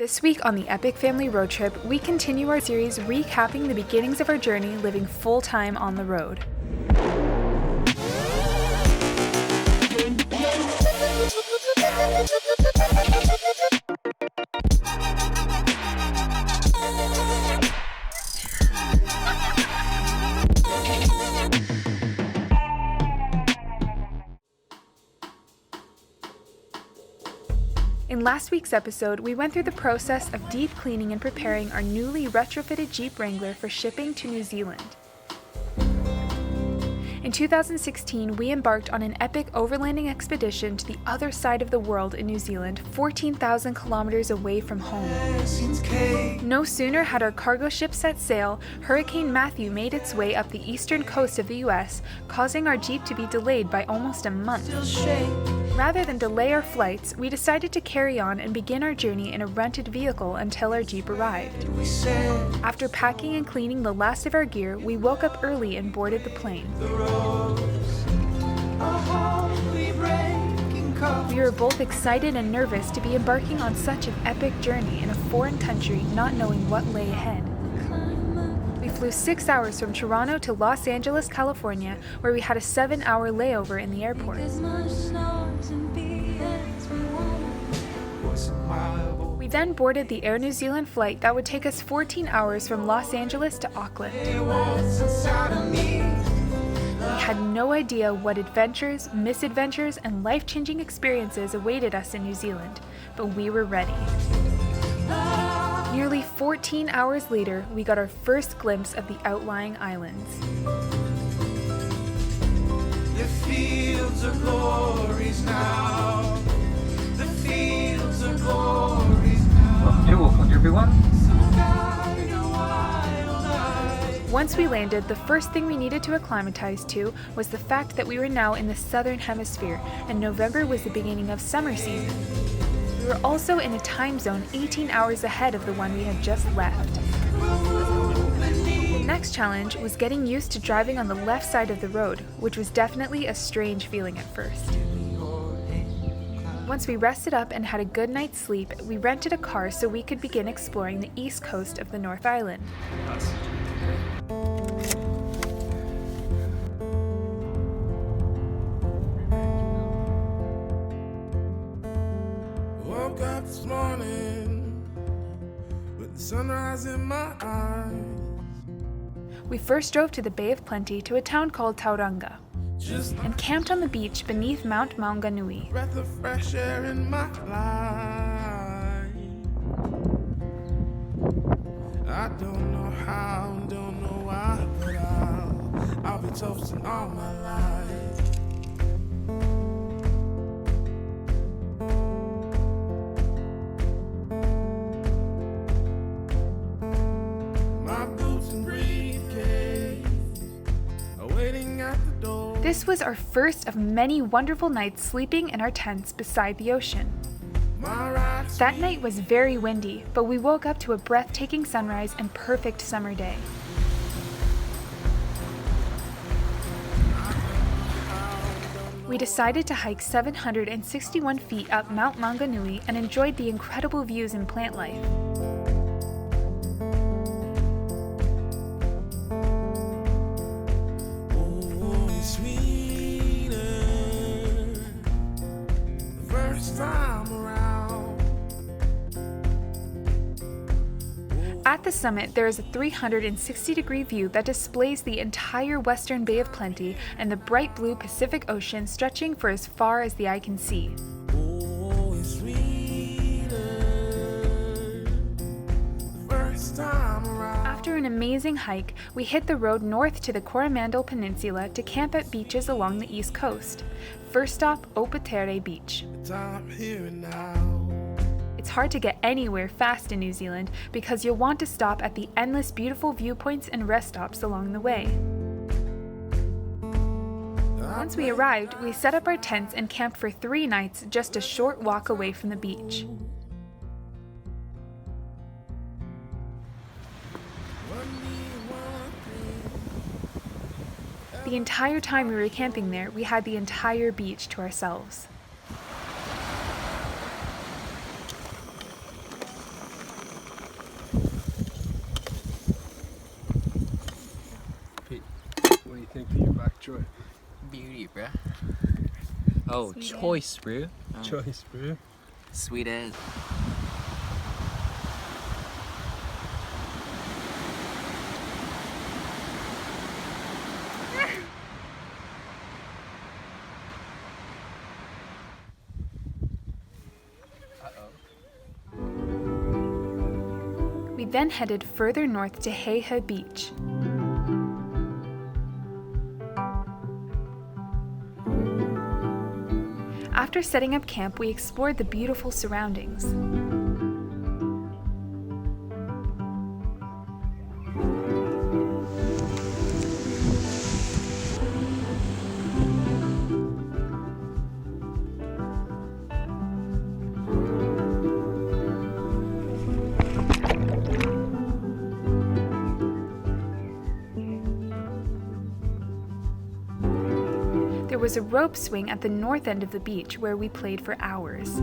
This week on the Epic Family Road Trip, we continue our series recapping the beginnings of our journey living full-time on the road. In last week's episode, we went through the process of deep cleaning and preparing our newly retrofitted Jeep Wrangler for shipping to New Zealand. In 2016, we embarked on an epic overlanding expedition to the other side of the world in New Zealand, 14,000 kilometers away from home. No sooner had our cargo ship set sail, Hurricane Matthew made its way up the eastern coast of the US, causing our Jeep to be delayed by almost a month. Rather than delay our flights, we decided to carry on and begin our journey in a rented vehicle until our Jeep arrived. After packing and cleaning the last of our gear, we woke up early and boarded the plane. We were both excited and nervous to be embarking on such an epic journey in a foreign country, not knowing what lay ahead. We flew 6 hours from Toronto to Los Angeles, California, where we had a 7-hour layover in the airport. We then boarded the Air New Zealand flight that would take us 14 hours from Los Angeles to Auckland. We had no idea what adventures, misadventures, and life-changing experiences awaited us in New Zealand, but we were ready. Nearly 14 hours later, we got our first glimpse of the outlying islands. The fields of glories now. The fields of glories now. Welcome to Auckland, everyone. Once we landed, the first thing we needed to acclimatize to was the fact that we were now in the southern hemisphere, and November was the beginning of summer season. We were also in a time zone 18 hours ahead of the one we had just left. The next challenge was getting used to driving on the left side of the road, which was definitely a strange feeling at first. Once we rested up and had a good night's sleep, we rented a car so we could begin exploring the east coast of the North Island. Woke up this morning with the sunrise in my eyes. We first drove to the Bay of Plenty to a town called Tauranga and camped on the beach beneath Mount Maunganui. Breath of fresh air in my life. I don't know how, don't know why, but I'll be toasting all my life. My boots and briefcase are waiting at the door. This was our first of many wonderful nights sleeping in our tents beside the ocean. That night was very windy, but we woke up to a breathtaking sunrise and perfect summer day. We decided to hike 761 feet up Mount Maunganui and enjoyed the incredible views and plant life. At the summit, there is a 360-degree view that displays the entire western Bay of Plenty and the bright blue Pacific Ocean stretching for as far as the eye can see. After an amazing hike, we hit the road north to the Coromandel Peninsula to camp at beaches along the east coast. First stop, Opatere Beach. It's hard to get anywhere fast in New Zealand because you'll want to stop at the endless beautiful viewpoints and rest stops along the way. Once we arrived, we set up our tents and camped for 3 nights just a short walk away from the beach. The entire time we were camping there, we had the entire beach to ourselves. short? Beauty, bro. Oh, Sweet choice, bro. Oh. Choice, bro. Sweet as. We then headed further north to Heihe Beach. After setting up camp, we explored the beautiful surroundings. There was a rope swing at the north end of the beach where we played for hours.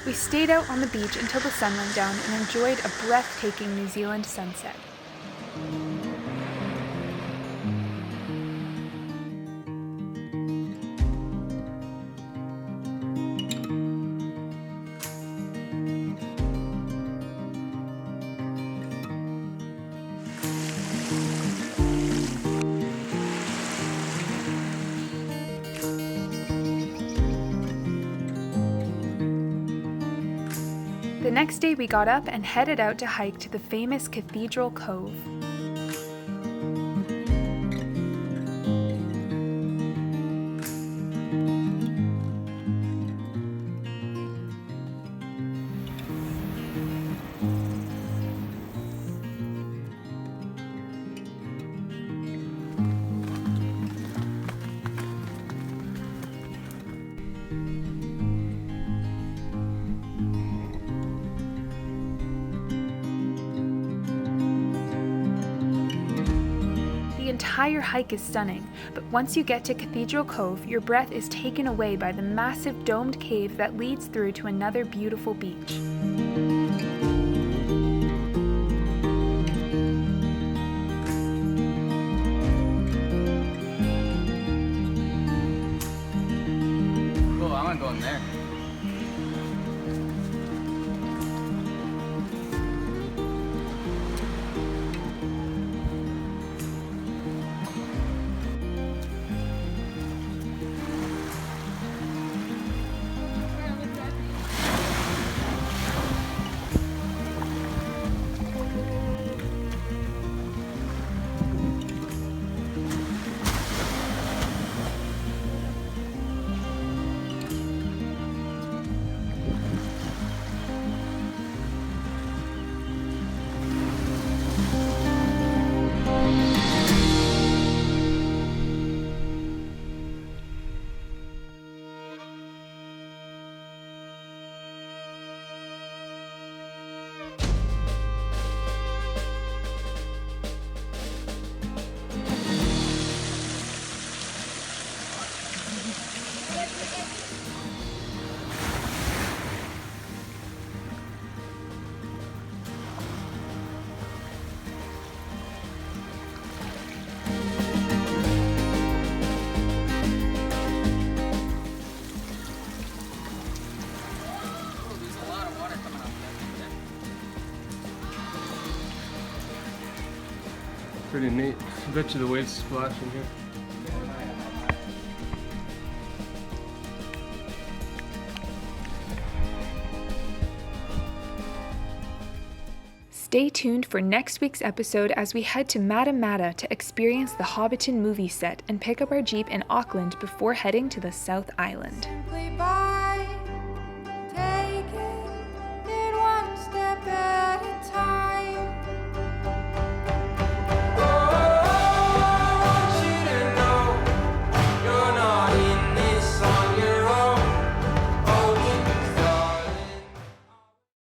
We stayed out on the beach until the sun went down and enjoyed a breathtaking New Zealand sunset. The next day we got up and headed out to hike to the famous Cathedral Cove. The entire hike is stunning, but once you get to Cathedral Cove, your breath is taken away by the massive domed cave that leads through to another beautiful beach. Cool, I want to go in there. Pretty neat. I bet you the waves splash in here. Stay tuned for next week's episode as we head to Matamata to experience the Hobbiton movie set and pick up our Jeep in Auckland before heading to the South Island.